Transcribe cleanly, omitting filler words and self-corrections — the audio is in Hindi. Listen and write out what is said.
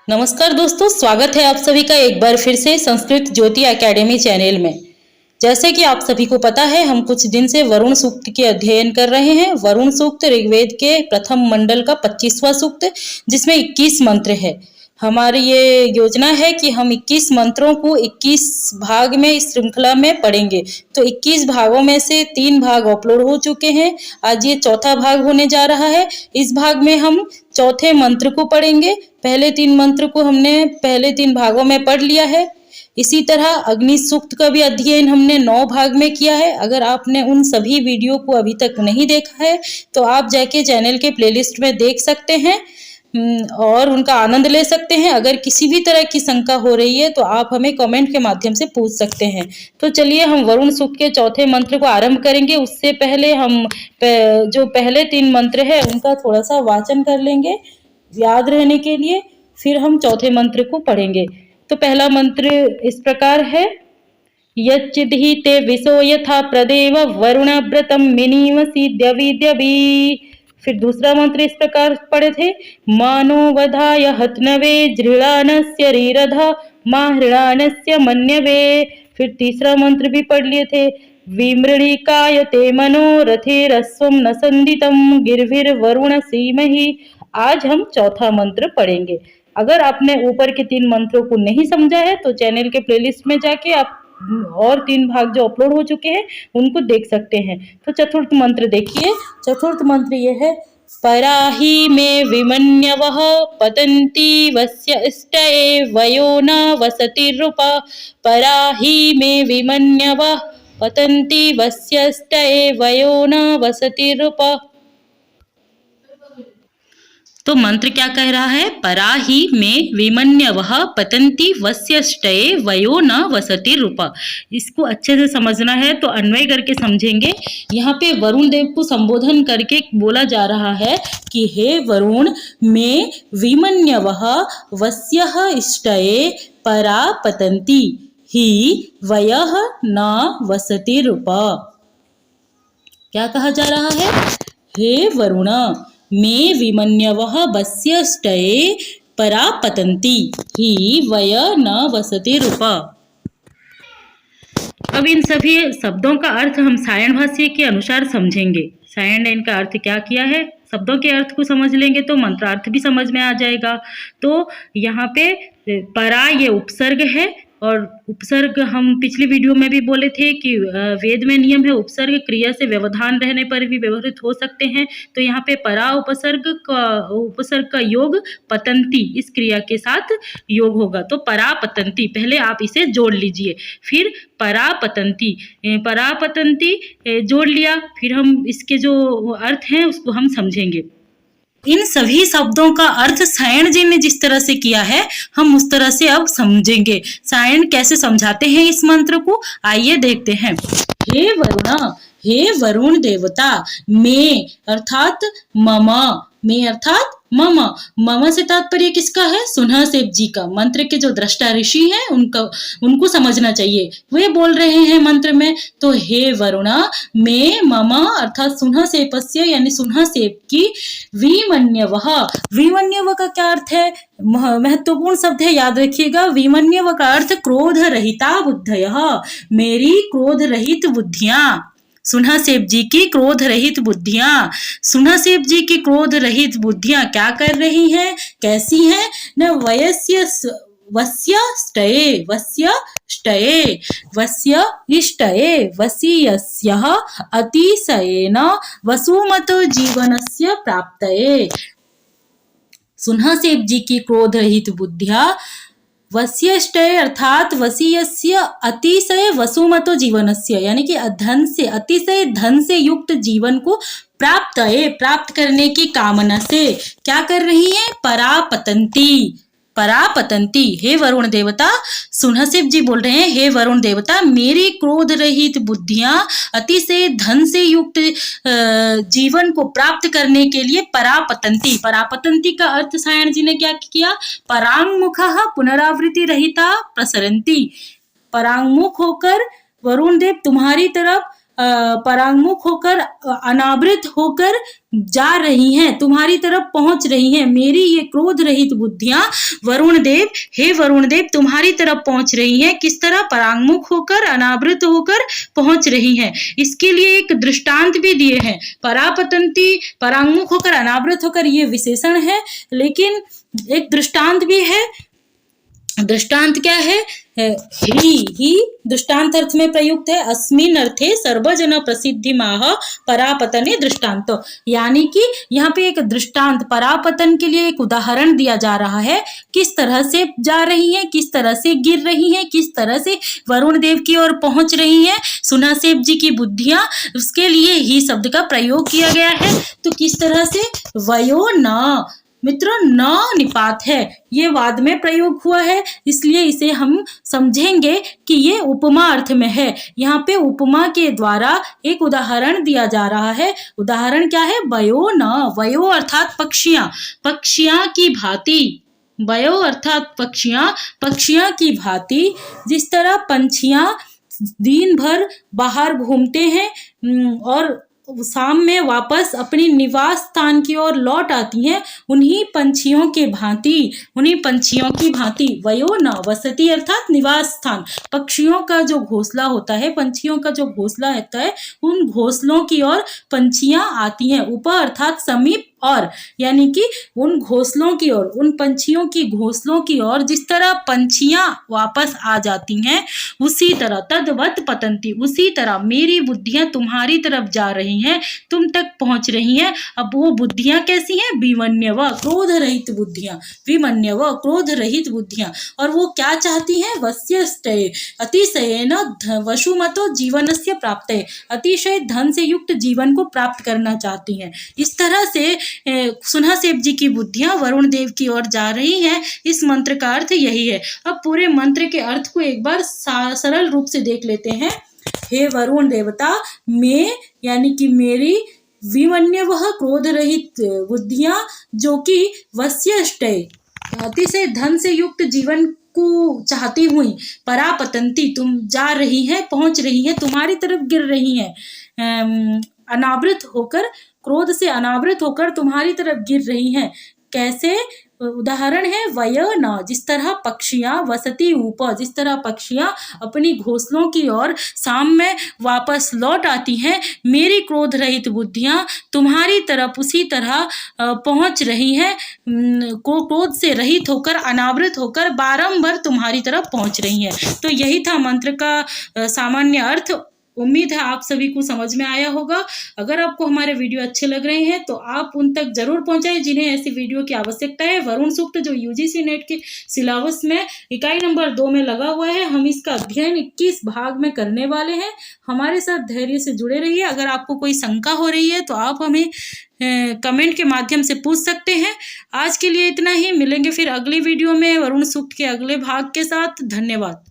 नमस्कार दोस्तों, स्वागत है आप सभी का एक बार फिर से संस्कृत ज्योति एकेडमी चैनल में। जैसे कि आप सभी को पता है, हम कुछ दिन से वरुण सूक्त के अध्ययन कर रहे हैं। वरुण सूक्त ऋग्वेद के प्रथम मंडल का 25वां सूक्त, जिसमें 21 मंत्र है। हमारी ये योजना है कि हम 21 मंत्रों को 21 भाग में इस श्रृंखला में पढ़ेंगे। तो 21 भागों में से 3 भाग अपलोड हो चुके हैं। आज ये चौथा भाग होने जा रहा है। इस भाग में हम चौथे मंत्र को पढ़ेंगे। पहले 3 मंत्र को हमने पहले 3 भागों में पढ़ लिया है। इसी तरह अग्नि सूक्त का भी अध्ययन हमने 9 भाग में किया है। अगर आपने उन सभी वीडियो को अभी तक नहीं देखा है तो आप जाके चैनल के प्लेलिस्ट में देख सकते हैं और उनका आनंद ले सकते हैं। अगर किसी भी तरह की शंका हो रही है तो आप हमें कमेंट के माध्यम से पूछ सकते हैं। तो चलिए हम वरुण सूक्त के चौथे मंत्र को आरंभ करेंगे। उससे पहले हम जो पहले 3 मंत्र है उनका थोड़ा सा वाचन कर लेंगे याद रहने के लिए, फिर हम चौथे मंत्र को पढ़ेंगे। तो पहला मंत्र इस प्रकार है, यच्चिदहि ते विशो यथा प्रदेव वरुण व्रतम मिनीवसी द्यवि। फिर दूसरा मंत्र इस प्रकार पढ़े थे, मानो वधाय हतनवे जृणानस्य रीरधा माहृणानस्य मन्यवे। फिर तीसरा मंत्र भी पढ़ लिए थे, विमृणिकाय ते मनोरथे रस्वम न संदितम गिरभिर वरुण सीमहि। आज हम चौथा मंत्र पढ़ेंगे। अगर आपने ऊपर के 3 मंत्रों को नहीं समझा है तो चैनल के प्लेलिस्ट में जाके आप और 3 भाग जो अपलोड हो चुके हैं उनको देख सकते हैं। तो चतुर्थ मंत्र देखिए। चतुर्थ मंत्र ये है, पराहि में विमन्यवः पतन्ति वस्य इष्टये वयो न वसतिरुपा। पराहि में विमन्यवः पतन्ति वस्य इष्टये वयो न वसतिरुपा। तो मंत्र क्या कह रहा है, पराहि में विमन्यवः पतन्ति वस्यष्टये वयो न वसति रूपा। इसको अच्छे से समझना है तो अन्वय करके समझेंगे। यहाँ पे वरुण देव को संबोधन करके बोला जा रहा है कि हे वरुण, में विमन्यवः वस्यः इष्टये परा पतन्ति ही वयः न वसति रूपा। क्या कहा जा रहा है, हे वरुण, में विमन्यवः वस्यष्टये परा पतन्ति ही वय न वसति रूपा। अब इन सभी शब्दों का अर्थ हम सायण भाष्य के अनुसार समझेंगे। सायण ने इनका अर्थ क्या किया है, शब्दों के अर्थ को समझ लेंगे तो मंत्रार्थ भी समझ में आ जाएगा। तो यहाँ पे परा ये उपसर्ग है, और उपसर्ग हम पिछली वीडियो में भी बोले थे कि वेद में नियम है उपसर्ग क्रिया से व्यवधान रहने पर भी व्यवहृत हो सकते हैं। तो यहाँ पे परा उपसर्ग का योग पतंती इस क्रिया के साथ योग होगा। तो परा पतंती पहले आप इसे जोड़ लीजिए, फिर परा पतंती जोड़ लिया, फिर हम इसके जो अर्थ हैं उसको हम समझेंगे। इन सभी शब्दों का अर्थ सायण जी ने जिस तरह से किया है हम उस तरह से अब समझेंगे। सायण कैसे समझाते हैं इस मंत्र को, आइए देखते हैं। हे वरुण, हे वरुण देवता, में अर्थात मम, में अर्थात मम। मम से तात्पर्य किसका है, सुनहसेब जी का। मंत्र के जो दृष्टा ऋषि हैं उनको समझना चाहिए, वे बोल रहे हैं मंत्र में। तो हे वरुण, में मम अर्थात सुनहसेपस्य यानी सुनहसेब की विमन्यवः। विमन्यव का क्या अर्थ है, महत्वपूर्ण शब्द है, याद रखिएगा। विमन्यव का अर्थ क्रोध रहिता बुद्धयः, मेरी क्रोध रहित बुद्धियां। सुनहसेब जी की क्रोध रहित बुद्धियां। सुनहसेब जी की क्रोध रहित बुद्धियां क्या कर रही हैं, कैसी हैं न, वस्य वसीयस्यः अतिशयेन वसुमतो जीवनस्य प्राप्तये। सुनहसेब जी की क्रोध रहित बुद्धियां वस्यष्टय अर्थात वसीयस्य अतिशय वसुमतो जीवनस्य यानी कि धन से अतिशय धन से युक्त जीवन को प्राप्त करने की कामना से क्या कर रही है, परापतंती। परापतंती, हे वरुण देवता, सुनहसेब जी बोल रहे हैं, हे वरुण देवता, मेरी क्रोध रहित बुद्धियां अतिशय धन से युक्त जीवन को प्राप्त करने के लिए परापतंती। परापतंती का अर्थ सायण जी ने क्या किया, परांगमुखः पुनरावृत्ति रहिता प्रसरंती। परांगमुख होकर वरुण देव तुम्हारी तरफ परांगमुख होकर अनावृत होकर जा रही हैं, तुम्हारी तरफ पहुंच रही हैं। मेरी ये क्रोध रहित बुद्धियां वरुण देव, हे वरुण देव, तुम्हारी तरफ पहुंच रही हैं। किस तरह? परांगमुख होकर, अनावृत होकर पहुंच रही हैं। इसके लिए एक दृष्टांत भी दिए हैं। परापतंती, परांगमुख होकर, अनावृत होकर, ये विशेषण है, लेकिन एक दृष्टांत भी है। दृष्टांत क्या है? ही दृष्टांत अर्थ में प्रयुक्त है। अस्मिन अर्थे सर्वजन प्रसिद्धि माह परापतने दृष्टांत, यानी कि यहाँ पे एक दृष्टांत, परापतन के लिए एक उदाहरण दिया जा रहा है। किस तरह से जा रही है, किस तरह से गिर रही है, किस तरह से वरुण देव की ओर पहुंच रही है सुनासेब जी की बुद्धियां, उसके लिए ही शब्द का प्रयोग किया गया है। तो किस तरह से? वयो न, मित्रों, न निपात है, ये वाद में प्रयोग हुआ है, इसलिए इसे हम समझेंगे कि ये उपमा अर्थ में है। यहाँ पे उपमा के द्वारा एक उदाहरण दिया जा रहा है। उदाहरण क्या है? वयो न, वयो अर्थात पक्षियां, पक्षियां की भांति, वयो अर्थात पक्षियां, पक्षियां की भांति। जिस तरह पंछियां दिन भर बाहर घूमते हैं और शाम में वापस अपनी निवास स्थान की ओर लौट आती हैं, उन्हीं पंछियों के भांति, उन्हीं पंछियों की भांति। वयो न, वसति अर्थात निवास स्थान, पक्षियों का जो घोंसला होता है, पंछियों का जो घोंसला होता है, उन घोंसलों की ओर पंछियां आती हैं। उप अर्थात समीप, और यानी कि उन घोंसलों की ओर, उन पंछियों की घोंसलों की ओर जिस तरह पंछियां वापस आ जाती हैं, उसी तरह तद्वत पतंती, उसी तरह मेरी बुद्धियां तुम्हारी तरफ जा रही हैं, तुम तक पहुंच रही हैं। अब वो बुद्धियां कैसी हैं? विमन्यव, क्रोध रहित बुद्धियां, विमन्यव, क्रोध रहित बुद्धियां। और वो क्या चाहती हैं? वश्यष्टये, अतिशयेन वशुमतो जीवनस्य प्राप्तये, अतिशय धन से युक्त जीवन को प्राप्त करना चाहती हैं। इस तरह से सुनासेब जी की बुद्धियां वरुण देव की ओर जा रही हैं। इस मंत्र का अर्थ यही है। अब पूरे मंत्र के अर्थ को एक बार सरल रूप से देख लेते हैं। हे वरुण देवता, मैं यानी कि मेरी विमन्यवः क्रोध रहित बुद्धियां, जो कि वश्यष्टये, अतिशय धन से युक्त जीवन को चाहती हुई, परापतंती, तुम जा रही है, पहुंच रही है, तुम्हारी तरफ गिर रही है, अनावृत होकर, क्रोध से अनावृत होकर तुम्हारी तरफ गिर रही हैं। कैसे? उदाहरण है वय न, जिस तरह पक्षियां वसती ऊपर, जिस तरह पक्षियां अपनी घोंसलों की ओर शाम में वापस लौट आती हैं, मेरी क्रोध रहित बुद्धियां तुम्हारी तरफ उसी तरह पहुंच रही हैं, को क्रोध से रहित होकर, अनावृत होकर बारंबार तुम्हारी तरफ पहुंच रही हैं। तो यही था मंत्र का सामान्य अर्थ। उम्मीद है आप सभी को समझ में आया होगा। अगर आपको हमारे वीडियो अच्छे लग रहे हैं तो आप उन तक जरूर पहुंचाएं जिन्हें ऐसी वीडियो की आवश्यकता है। वरुण सूक्त जो यूजीसी नेट के सिलेबस में इकाई नंबर 2 में लगा हुआ है, हम इसका अध्ययन 21 भाग में करने वाले हैं। हमारे साथ धैर्य से जुड़े रहिए। अगर आपको कोई शंका हो रही है तो आप हमें कमेंट के माध्यम से पूछ सकते हैं। आज के लिए इतना ही, मिलेंगे फिर अगली वीडियो में वरुण सूक्त के अगले भाग के साथ। धन्यवाद।